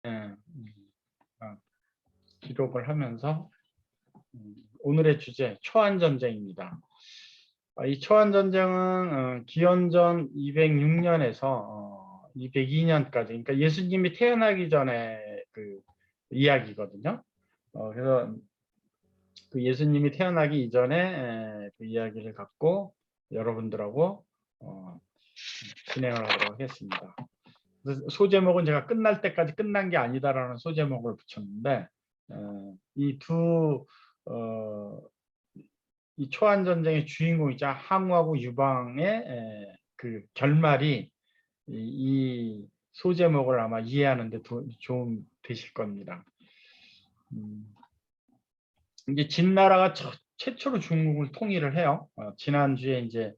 어, 기록을 하면서 오늘의 주제 초안 전쟁입니다. 이 초안 전쟁은 기원전 206년에서 202년까지, 그러니까 예수님이 태어나기 전에 그 이야기거든요. 그래서 그 예수님이 태어나기 이전에 그 이야기를 갖고 여러분들하고 진행을 하도록 하겠습니다. 소제목은 제가 끝날 때까지 끝난 게 아니다라는 소제목을 붙였는데, 이 초안 전쟁의 주인공이자 항우하고 유방의 그 결말이 이 소제목을 아마 이해하는 데 도움 되실 겁니다. 이제 진나라가 최초로 중국을 통일을 해요. 지난주에 이제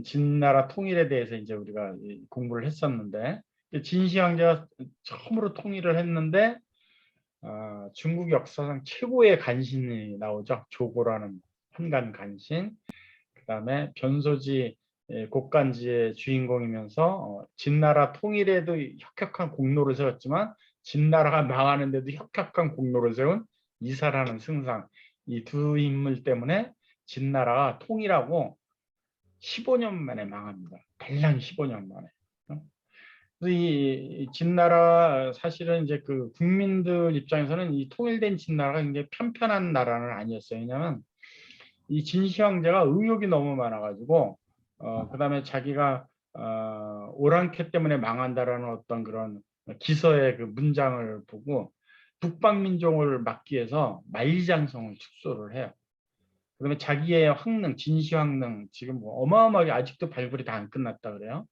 진나라 통일에 대해서 이제 우리가 공부를 했었는데, 진시 황제가 처음으로 통일을 했는데 중국 역사상 최고의 간신이 나오죠. 조고라는 한간 간신. 그다음에 변소지 곡간지의 주인공이면서 진나라 통일에도 혁혁한 공로를 세웠지만 진나라가 망하는데도 혁혁한 공로를 세운 이사라는 승상, 이 두 인물 때문에 진나라가 통일하고 15년 만에 망합니다. 달랑 15년 만에. 이 진나라 사실은 이제 그 국민들 입장에서는 이 통일된 진나라가 굉장히 편편한 나라는 아니었어요. 왜냐하면 이 진시 황제가 의욕이 너무 많아가지고 그다음에 자기가 오랑캐 때문에 망한다라는 어떤 그런 기서의 그 문장을 보고 북방민족을 막기 위해서 만리장성을 축소를 해요. 그다음에 자기의 황릉, 진시 황릉 지금 뭐 어마어마하게 아직도 발굴이 다 안 끝났다 그래요.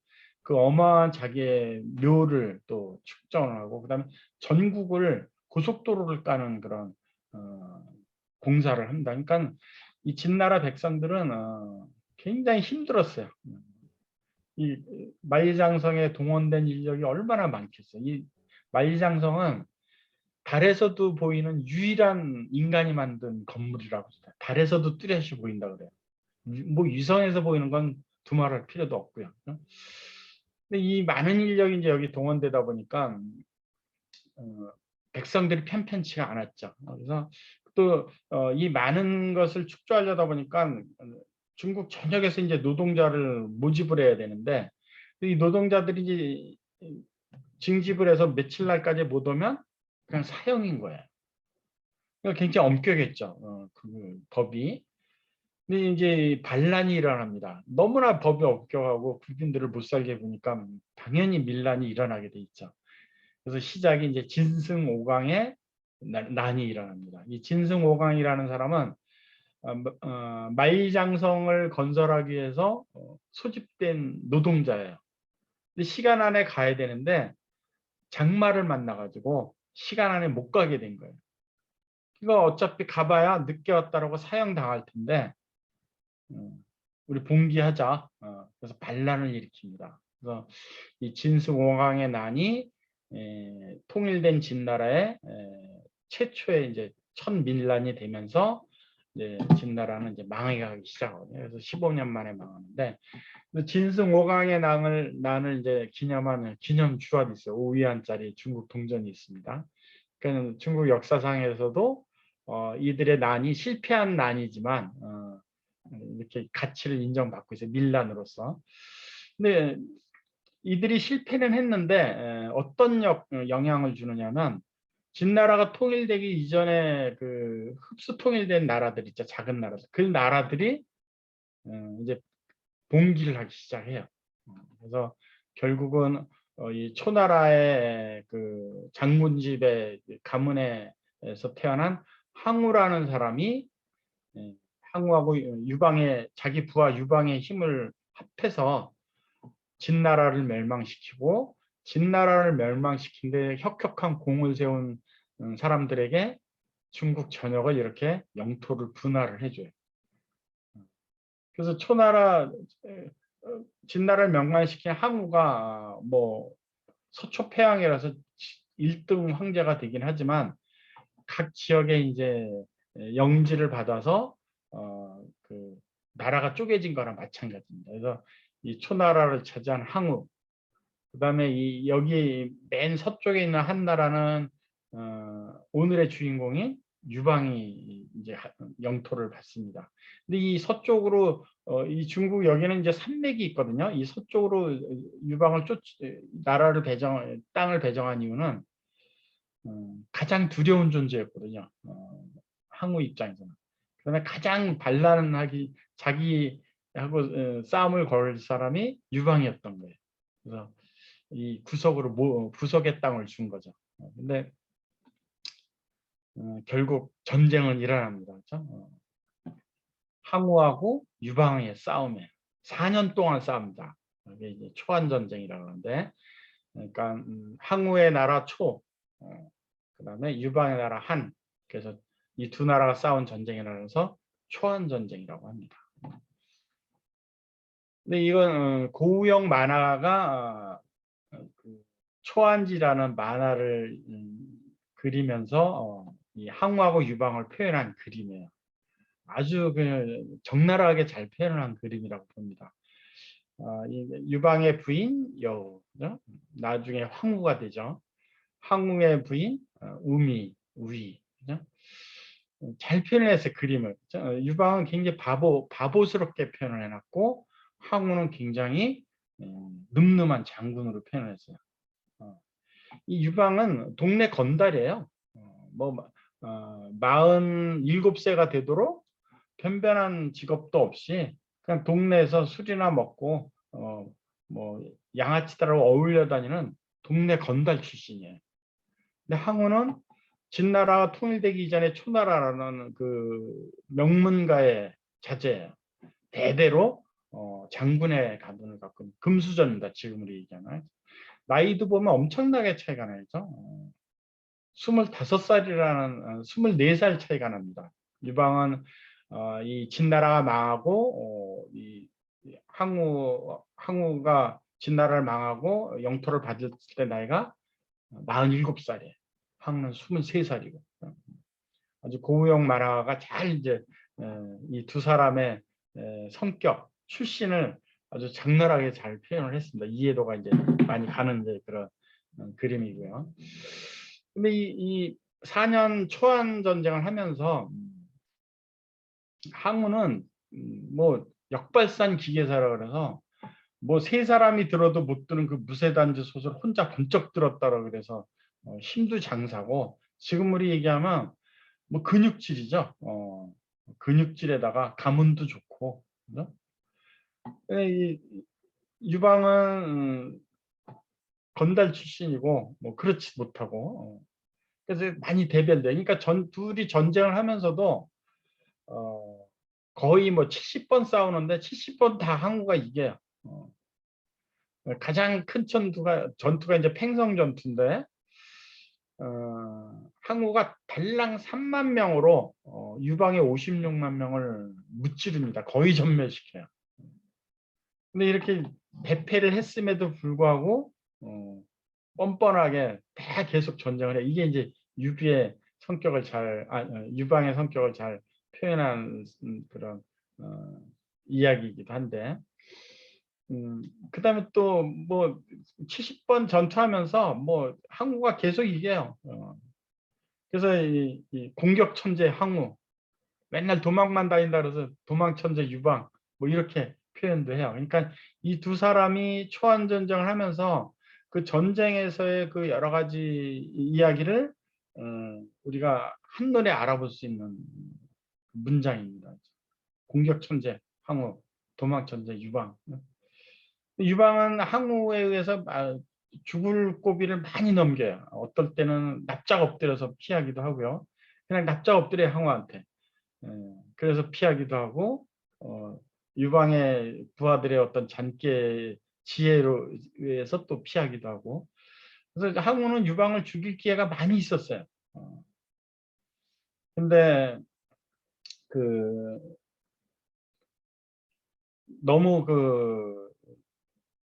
그 어마한 자기의 묘를 또 축전을 하고 그다음에 전국을 고속도로를 까는 그런 공사를 한다. 그러니까 이 진나라 백성들은 굉장히 힘들었어요. 이 만리장성에 동원된 인력이 얼마나 많겠어요. 이 만리장성은 달에서도 보이는 유일한 인간이 만든 건물이라고 해요. 달에서도 뚜렷이 보인다 그래요. 뭐 위성에서 보이는 건 두말할 필요도 없고요. 근데 이 많은 인력이 이제 여기 동원되다 보니까 백성들이 편편치가 않았죠. 그래서 또 이 많은 것을 축소하려다 보니까 중국 전역에서 이제 노동자를 모집을 해야 되는데 이 노동자들이 이제 징집을 해서 며칠 날까지 못 오면 그냥 사형인 거예요. 그러니까 굉장히 엄격했죠. 그 법이. 근데 이제 반란이 일어납니다. 너무나 법이 엄격하고 국민들을 못 살게 보니까 당연히 밀란이 일어나게 돼 있죠. 그래서 시작이 이제 진승오강의 난이 일어납니다. 이 진승오강이라는 사람은 만리장성을 건설하기 위해서 소집된 노동자예요. 근데 시간 안에 가야 되는데 장마를 만나가지고 시간 안에 못 가게 된 거예요. 이거 어차피 가봐야 늦게 왔다라고 사형당할 텐데 우리 봉기하자. 그래서 반란을 일으킵니다. 그래서 이 진승오강의 난이 통일된 진나라의 최초의 이제 첫 민란이 되면서 이제 진나라는 이제 망해가기 시작하거든요. 그래서 15년 만에 망하는데 진승오강의 난을 이제 기념하는 기념주화도 있어요. 5위안짜리 중국 동전이 있습니다. 그러니까 중국 역사상에서도 이들의 난이 실패한 난이지만 이렇게 가치를 인정받고 있어요. 밀란으로서. 근데 이들이 실패는 했는데 어떤 영향을 주느냐면 진나라가 통일되기 이전에 그 흡수 통일된 나라들 있죠. 작은 나라들. 그 나라들이 이제 봉기를 하기 시작해요. 그래서 결국은 이 초나라의 그 장문집의 가문에서 태어난 항우라는 사람이 항우하고 유방의 자기 부하 유방의 힘을 합해서 진나라를 멸망시키고 진나라를 멸망시킨 데 혁혁한 공을 세운 사람들에게 중국 전역을 이렇게 영토를 분할을 해줘요. 그래서 초나라 진나라를 멸망시킨 항우가 뭐 서초패왕이라서 1등 황제가 되긴 하지만 각 지역에 이제 영지를 받아서 그 나라가 쪼개진 거랑 마찬가지입니다. 그래서 이 초나라를 차지한 항우 그다음에 여기 맨 서쪽에 있는 한나라는 오늘의 주인공이 유방이 이제 영토를 받습니다. 근데 이 서쪽으로 이 중국 여기는 이제 산맥이 있거든요. 이 서쪽으로 유방을 나라를 땅을 배정한 이유는 가장 두려운 존재였거든요. 항우 입장에서는. 그러나 가장 반란하기 자기하고 싸움을 걸 사람이 유방이었던 거예요. 그래서 이 부석의 땅을 준 거죠. 근데 결국 전쟁은 일어납니다. 그렇죠? 항우하고 유방의 싸움에 4년 동안 싸웁니다. 이게 이제 초안 전쟁이라고 하는데, 그러니까 항우의 나라 초, 그다음에 유방의 나라 한, 그래서 이 두 나라가 싸운 전쟁이라 해서 초안 전쟁이라고 합니다. 근데 이건 고우영 만화가 그 초안지라는 만화를 그리면서 이 항우하고 유방을 표현한 그림이에요. 아주 적나라하게 잘 표현한 그림이라고 봅니다. 이 유방의 부인 여우, 나중에 황후가 되죠. 항우의 부인 우위, 잘 표현했어요, 그림을. 유방은 굉장히 바보스럽게 표현을 해놨고, 항우는 굉장히 늠름한 장군으로 표현했어요. 이 유방은 동네 건달이에요. 47세가 되도록 변변한 직업도 없이 그냥 동네에서 술이나 먹고 뭐 양아치 따라 어울려 다니는 동네 건달 출신이에요. 근데 항우는 진나라가 통일되기 이전에 초나라라는 그 명문가의 자제예요. 대대로 장군의 가문을 갖고 금수저입니다. 지금 우리 얘기하는. 나이도 보면 엄청나게 차이가 나죠. 25살이라는 24살 차이가 납니다. 유방은 이 진나라가 망하고 이 항우가 진나라를 망하고 영토를 받을 때 나이가 47살이에요. 항우는 23살이고. 아주 고우영 만화가 잘 이제 이 두 사람의 성격, 출신을 아주 장렬하게 잘 표현을 했습니다. 이해도가 이제 많이 가는 이제 그런 그림이고요. 근데 이 4년 초안 전쟁을 하면서 항우는 뭐 역발산 기계사라 그래서 뭐 세 사람이 들어도 못 드는 그 무쇠단지 솥을 혼자 번쩍 들었다라 그래서 힘도 장사고, 지금 우리 얘기하면 뭐 근육질이죠. 근육질에다가 가문도 좋고. 그죠? 이 유방은 건달 출신이고 뭐 그렇지 못하고 그래서 많이 대변돼. 그러니까 둘이 전쟁을 하면서도 거의 뭐 70번 싸우는데 70번 다 항우가 이겨요. 가장 큰 전투가 이제 팽성 전투인데 항우가 달랑 3만 명으로 유방의 56만 명을 무찌릅니다. 거의 전멸시켜요. 근데 이렇게 대패를 했음에도 불구하고 뻔뻔하게 다 계속 전쟁을 해. 이게 이제 유방의 성격을 잘 표현한 그런 이야기이기도 한데, 그다음에 또 뭐 70번 전투하면서 뭐 항우가 계속 이겨요. 그래서 이 공격 천재 항우, 맨날 도망만 다닌다 그래서 도망 천재 유방, 뭐 이렇게 표현도 해요. 그러니까 이 두 사람이 초안 전쟁을 하면서 그 전쟁에서의 그 여러 가지 이야기를 우리가 한눈에 알아볼 수 있는 문장입니다. 공격 천재 항우, 도망 천재 유방. 유방은 항우에 의해서 죽을 고비를 많이 넘겨요. 어떨 때는 납작 엎드려서 피하기도 하고요. 그냥 납작 엎드려 항우한테. 그래서 피하기도 하고, 유방의 부하들의 어떤 잔꾀 지혜로 의해서 또 피하기도 하고. 그래서 항우는 유방을 죽일 기회가 많이 있었어요. 근데 그 너무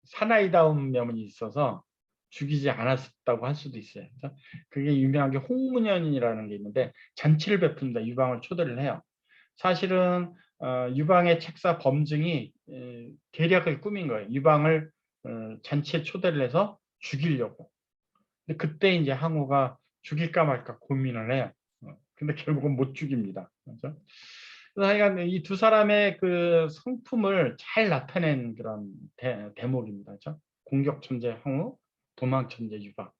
사나이다운 면이 있어서 죽이지 않았다고 할 수도 있어요. 그래서 그게 유명한 게 홍문연이라는 게 있는데 잔치를 베푼다. 유방을 초대를 해요. 사실은 유방의 책사 범증이 계략을 꾸민 거예요. 유방을 잔치에 초대를 해서 죽이려고. 근데 그때 이제 항우가 죽일까 말까 고민을 해요. 근데 결국은 못 죽입니다. 그렇죠? 그래서 하여간 이 두 사람의 그 성품을 잘 나타낸 그런 대목입니다. 그렇죠? 공격 천재 항우, 도망 천재 유박.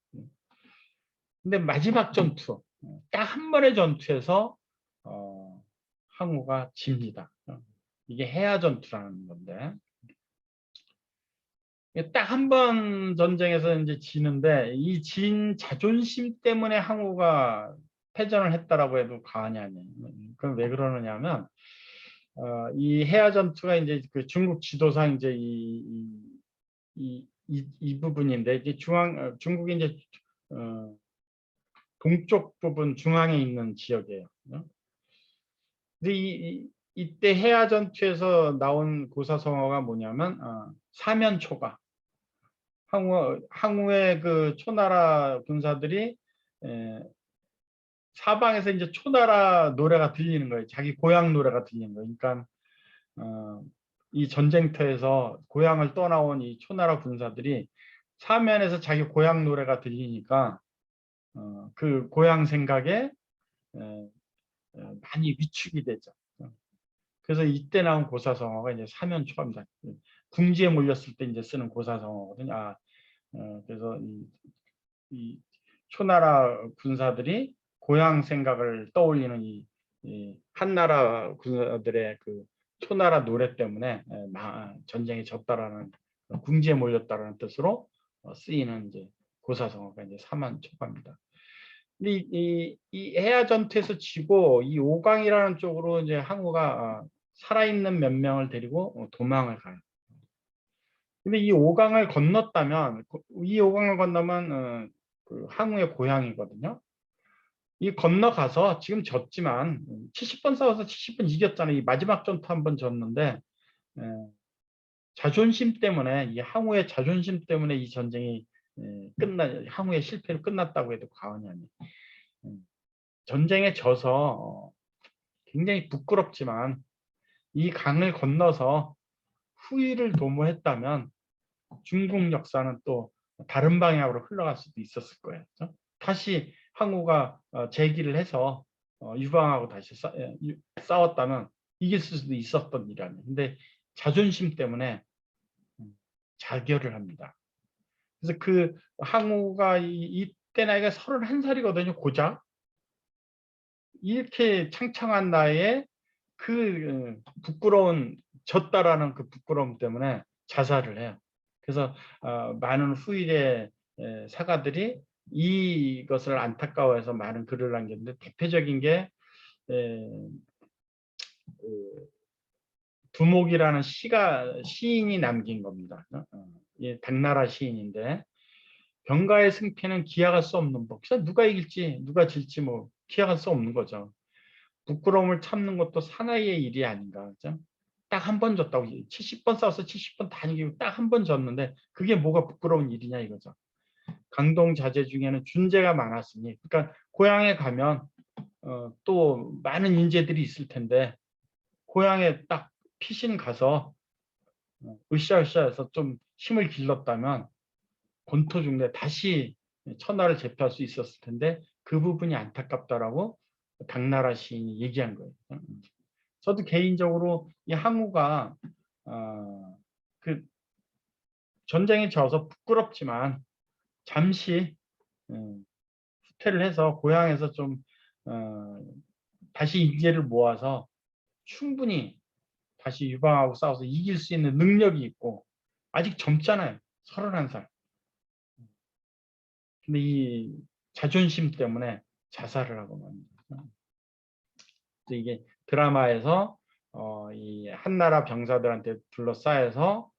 근데 마지막 전투, 딱 한 번의 전투에서 항우가 집니다. 이게 해야 전투라는 건데, 딱 한 번 전쟁에서 이제 지는데 이 진 자존심 때문에 항우가 패전을 했다라고 해도 과언이 아니에요. 그럼 왜 그러느냐면 이 해야 전투가 이제 그 중국 지도상 이제 이 부분인데 이게 중국이 이제 동쪽 부분 중앙에 있는 지역이에요. 근데 이때 해야 전투에서 나온 고사성어가 뭐냐면 사면초가. 항우의 그 초나라 군사들이 사방에서 이제 초나라 노래가 들리는 거예요. 자기 고향 노래가 들리는 거예요. 그러니까 이 전쟁터에서 고향을 떠나온 이 초나라 군사들이 사면에서 자기 고향 노래가 들리니까 그 고향 생각에 많이 위축이 되죠. 그래서 이때 나온 고사성어가 이제 사면초입니다. 궁지에 몰렸을 때 이제 쓰는 고사성어거든요. 그래서 이 초나라 군사들이 고향 생각을 떠올리는 이 한나라 군사들의 그 초나라 노래 때문에 전쟁에 졌다라는 궁지에 몰렸다라는 뜻으로 쓰이는 이제 고사성어가 이제 사만초가입니다. 근데 이 해야 전투에서 지고 이 오강이라는 쪽으로 이제 항우가 살아있는 몇 명을 데리고 도망을 가요. 근데 이 오강을 건넜다면 이 오강을 건너면 그 항우의 고향이거든요. 이 건너가서 지금 졌지만 70번 싸워서 70번 이겼잖아요. 이 마지막 전투 한 번 졌는데 자존심 때문에 이 항우의 자존심 때문에 이 전쟁이 항우의 실패로 끝났다고 해도 과언이 아니에요. 전쟁에 져서 굉장히 부끄럽지만 이 강을 건너서 후위를 도모했다면 중국 역사는 또 다른 방향으로 흘러갈 수도 있었을 거예요. 그렇죠? 다시 항우가 재기를 해서 유방하고 다시 싸웠다면 이길 수도 있었던 일이 아니에요. 근데 자존심 때문에 자결을 합니다. 그래서 그 항우가 이때 나이가 31살이거든요. 고작. 이렇게 창창한 나이에 그 부끄러운 졌다라는 그 부끄러움 때문에 자살을 해요. 그래서 많은 후일의 사가들이 이것을 안타까워해서 많은 글을 남겼는데 대표적인 게 두목이라는 시인이 남긴 겁니다. 당나라 시인인데 병가의 승패는 기약할 수 없는 법. 그래서 누가 이길지 누가 질지 뭐 기약할 수 없는 거죠. 부끄러움을 참는 것도 사나이의 일이 아닌가. 그죠? 딱 한 번 졌다고 70번 싸워서 70번 다 이기고 딱 한 번 졌는데 그게 뭐가 부끄러운 일이냐 이거죠. 강동 자제 중에는 준재가 많았으니 그러니까 고향에 가면 또 많은 인재들이 있을 텐데 고향에 딱 피신 가서 으쌰으쌰해서 좀 힘을 길렀다면 권토중대 다시 천하를 제패할 수 있었을 텐데 그 부분이 안타깝다라고 당나라 시인이 얘기한 거예요. 저도 개인적으로 이 항우가 그 전쟁에 져서 부끄럽지만 잠시 후퇴를 해서 고향에서 좀 다시 인재를 모아서 충분히 다시 유방하고 싸워서 이길 수 있는 능력이 있고 아직 젊잖아요. 31살. 근데 이 자존심 때문에 자살을 하고 맙니다. 이게 드라마에서 이 한나라 병사들한테 둘러싸여서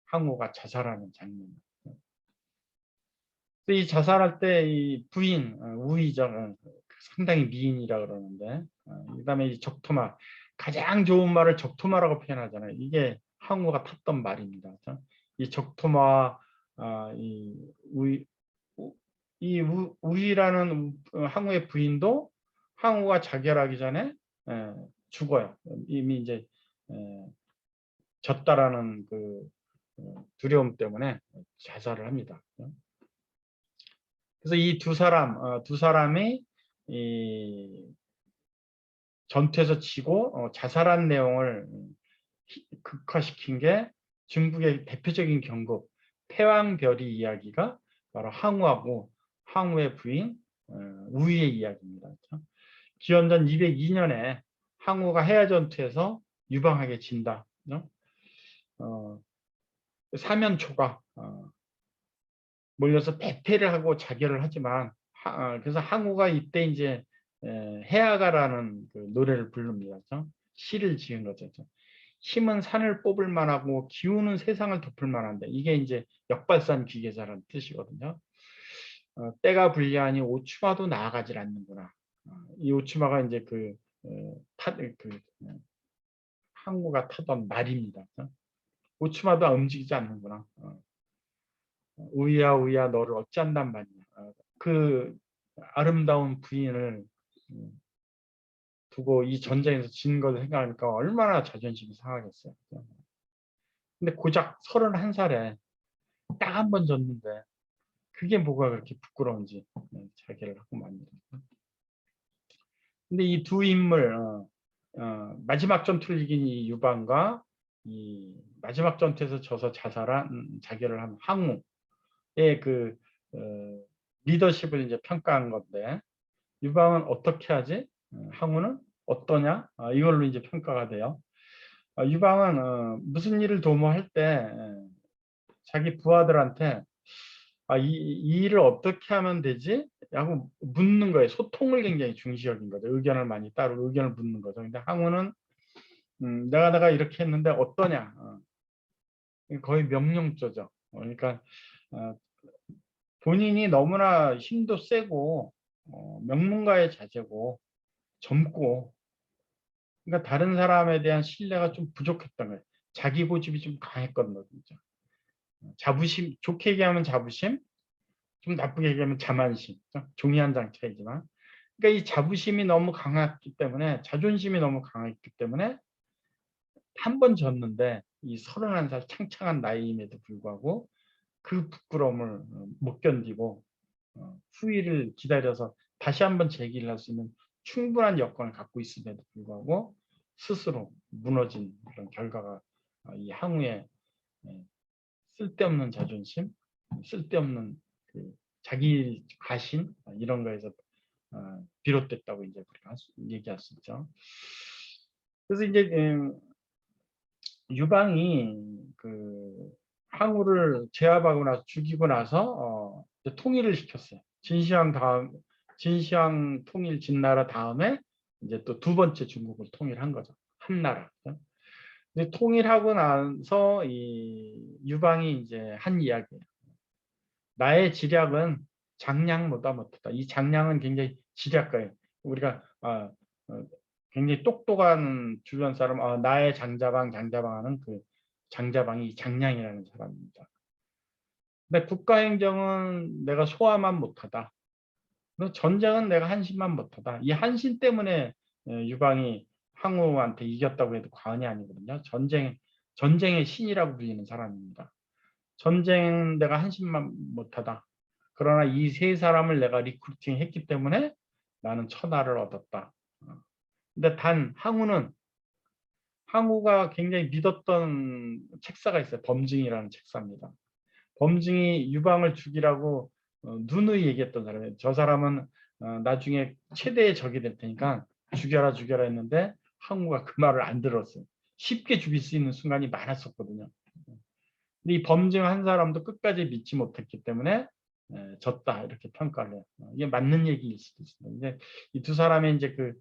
항우가 자살하는 장면입니다. 이 자살할 때 이 부인 우의정 상당히 미인이라 그러는데 그다음에 이 적토마 가장 좋은 말을 적토마라고 표현하잖아요. 이게 항우가 탔던 말입니다. 그렇죠? 이 적토마 이 우의라는 항우의 부인도 항우가 자결하기 전에 죽어요. 이미 이제 졌다라는 그 두려움 때문에 자살을 합니다. 그래서 이 두 사람이 이 전투에서 치고 자살한 내용을 극화시킨 게 중국의 대표적인 경국 패왕별이 이야기가 바로 항우하고 항우의 부인 우위의 이야기입니다. 그렇죠? 기원전 202년에 항우가 해야 전투에서 유방에게 진다. 그렇죠? 사면초가 몰려서 대패를 하고 자결을 하지만 그래서 항우가 이때 이제 해야가라는 그 노래를 부릅니다. 그렇죠? 시를 지은 거죠. 힘은 산을 뽑을 만하고 기운은 세상을 덮을 만한데 이게 이제 역발산 기계사라는 뜻이거든요. 때가 불리하니 오추마도 나아가질 않는구나. 이 오추마가 이제 항우가 타던 말입니다. 오추마도 움직이지 않는구나. 우이야 우이야 너를 어찌한단 말이냐. 그 아름다운 부인을 두고 이 전쟁에서 진 걸 생각하니까 얼마나 자존심이 상하겠어요. 근데 고작 31살에 딱 한 번 졌는데 그게 뭐가 그렇게 부끄러운지 자기를 하고 맙니다. 근데 이 두 인물 마지막 전투를 이긴 이 유방과 이 마지막 전투에서 져서 자살한 자결을 한 항우의 그 리더십을 이제 평가한 건데 유방은 어떻게 하지? 항우는 어떠냐? 이걸로 이제 평가가 돼요. 유방은 무슨 일을 도모할 때 자기 부하들한테 이 일을 어떻게 하면 되지? 라고 묻는 거예요. 소통을 굉장히 중시 여긴 거죠. 의견을 많이 따르고 의견을 묻는 거죠. 근데 항우는 내가 이렇게 했는데 어떠냐? 거의 명령조죠. 그러니까 본인이 너무나 힘도 세고 명문가의 자제고 젊고 그러니까 다른 사람에 대한 신뢰가 좀 부족했던 거예요. 자기 고집이 좀 강했거든요. 진짜. 자부심, 좋게 얘기하면 자부심, 좀 나쁘게 얘기하면 자만심. 종이 한 장 차이지만. 그러니까 이 자부심이 너무 강했기 때문에 자존심이 너무 강했기 때문에 한 번 졌는데 이 31살 창창한 나이임에도 불구하고 그 부끄러움을 못 견디고 후위를 기다려서 다시 한번 재기를 할 수 있는 충분한 여건을 갖고 있음에도 불구하고 스스로 무너진 그런 결과가 이 항우의 쓸데없는 자존심, 쓸데없는 그 자기 과신 이런 거에서 비롯됐다고 이제 우리가 얘기할 수 있죠. 그래서 이제 유방이 그 항우를 제압하고 나서 죽이고 나서 통일을 시켰어요. 진시황 통일 진나라 다음에 이제 또 두 번째 중국을 통일한 거죠. 한나라. 근데 통일하고 나서 이 유방이 이제 한 이야기예요. 나의 지략은 장량보다 못하다. 이 장량은 굉장히 지략가예요. 우리가 굉장히 똑똑한 주변 사람, 나의 장자방 하는 그 장자방이 장량이라는 사람입니다. 근데 국가행정은 내가 소화만 못하다. 전쟁은 내가 한신만 못하다. 이 한신 때문에 유방이 항우한테 이겼다고 해도 과언이 아니거든요. 전쟁의 신이라고 불리는 사람입니다. 전쟁 내가 한신만 못하다. 그러나 이 세 사람을 내가 리크루팅 했기 때문에 나는 천하를 얻었다. 근데 단 항우가 굉장히 믿었던 책사가 있어요. 범증이라는 책사입니다. 범증이 유방을 죽이라고 누누이 얘기했던 사람이에요. 저 사람은 나중에 최대의 적이 될 테니까 죽여라 했는데 항우가 그 말을 안 들었어요. 쉽게 죽일 수 있는 순간이 많았었거든요. 근데 이 범증 한 사람도 끝까지 믿지 못했기 때문에 졌다 이렇게 평가를 해요. 이게 맞는 얘기일 수도 있습니다. 근데 이 두 사람의 이제 그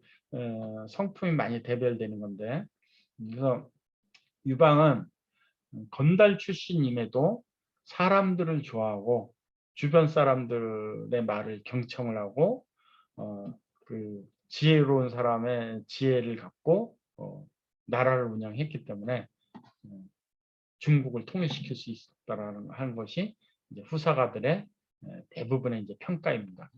성품이 많이 대별되는 건데 그래서 유방은 건달 출신임에도 사람들을 좋아하고 주변 사람들의 말을 경청을 하고 그 지혜로운 사람의 지혜를 갖고 나라를 운영했기 때문에 중국을 통일시킬 수 있었다라는 하는 것이 이제 후사가들의 대부분의 이제 평가입니다.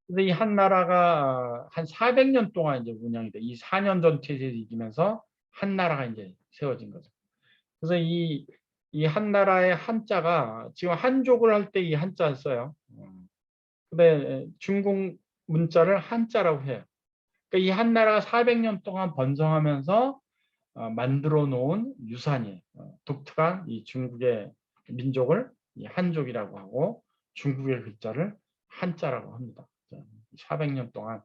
그래서 이 한 나라가 한 400년 동안 이제 운영이 돼. 이 4년 전투에서 이기면서 한 나라가 이제 세워진 거죠. 그래서 이 이 한나라의 한자가 지금 한족을 할 때 이 한자 써요. 근데 중국 문자를 한자라고 해요. 그러니까 이 한나라가 400년 동안 번성하면서 만들어 놓은 유산이에요. 독특한 이 중국의 민족을 이 한족이라고 하고 중국의 글자를 한자라고 합니다. 400년 동안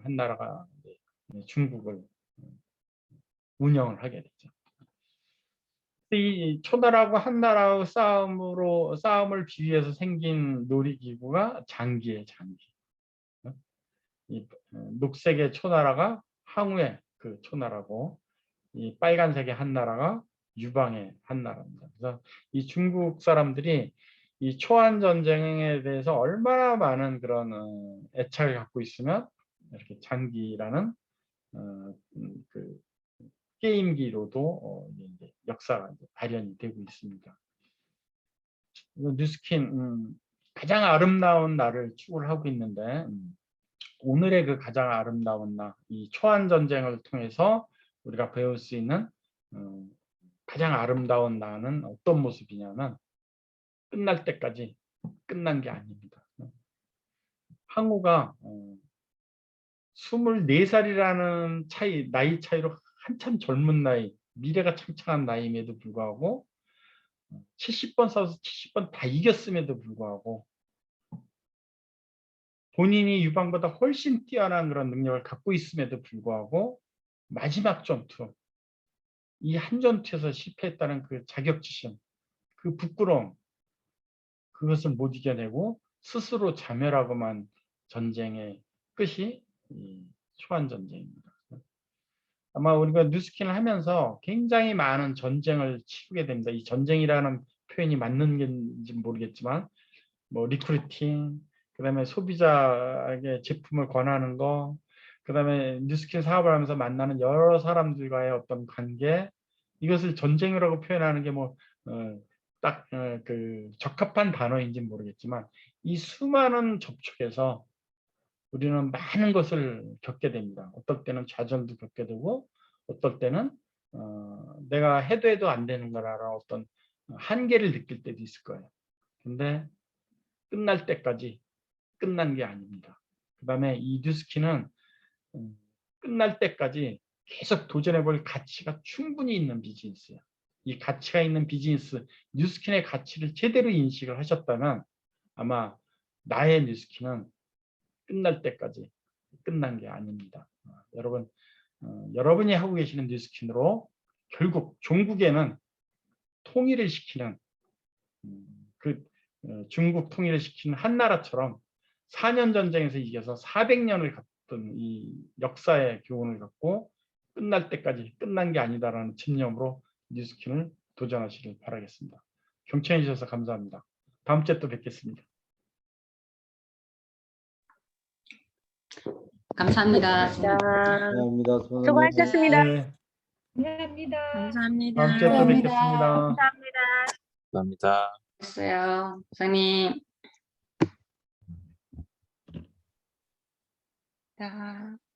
한나라가 중국을 운영을 하게 됐죠. 이 초나라하고 한나라의 싸움을 비유해서 생긴 놀이기구가 장기예요, 장기. 이 녹색의 초나라가 항우의 그 초나라고, 이 빨간색의 한나라가 유방의 한나라입니다. 그래서 이 중국 사람들이 이 초안 전쟁에 대해서 얼마나 많은 그런 애착을 갖고 있으면 이렇게 장기라는 그 게임기로도 이제 역사가 이제 발현이 되고 있습니다. 뉴스킨 가장 아름다운 날을 추구를 하고 있는데 오늘의 그 가장 아름다운 날, 이 초안 전쟁을 통해서 우리가 배울 수 있는 가장 아름다운 날은 어떤 모습이냐면 끝날 때까지 끝난 게 아닙니다. 항우가 24살이라는 나이 차이로 한참 젊은 나이, 미래가 창창한 나이임에도 불구하고 70번 싸워서 70번 다 이겼음에도 불구하고 본인이 유방보다 훨씬 뛰어난 그런 능력을 갖고 있음에도 불구하고 마지막 전투, 이 한 전투에서 실패했다는 그 자격지심, 그 부끄러움, 그것을 못 이겨내고 스스로 자멸하고만 전쟁의 끝이 이 초안 전쟁입니다. 아마 우리가 뉴스킨을 하면서 굉장히 많은 전쟁을 치르게 됩니다. 이 전쟁이라는 표현이 맞는 건지 모르겠지만 뭐 리크루팅, 그다음에 소비자에게 제품을 권하는 거, 그다음에 뉴스킨 사업을 하면서 만나는 여러 사람들과의 어떤 관계, 이것을 전쟁이라고 표현하는 게 뭐 딱 그 적합한 단어인지 모르겠지만 이 수많은 접촉에서 우리는 많은 것을 겪게 됩니다. 어떨 때는 좌절도 겪게 되고 어떨 때는 내가 해도 안 되는 거라는 어떤 한계를 느낄 때도 있을 거예요. 근데 끝날 때까지 끝난 게 아닙니다. 그 다음에 이 뉴스킨은 끝날 때까지 계속 도전해볼 가치가 충분히 있는 비즈니스예요. 이 가치가 있는 비즈니스, 뉴스킨의 가치를 제대로 인식을 하셨다면 아마 나의 뉴스킨은 끝날 때까지 끝난 게 아닙니다. 여러분, 여러분이 하고 계시는 뉴스킨으로 결국 종국에는 통일을 시키는 중국 통일을 시키는 한나라처럼 4년 전쟁에서 이겨서 400년을 갔던 이 역사의 교훈을 갖고 끝날 때까지 끝난 게 아니다라는 집념으로 뉴스킨을 도전하시길 바라겠습니다. 경청해 주셔서 감사합니다. 다음 주에 또 뵙겠습니다. 감사합니다. 감사합니다. 수고하셨습니다. 네, 감사합니다. 감사합니다. 다음 주에 또 뵙겠습니다. 감사합니다. 감사합니다. 됐어요, 선생님. 자.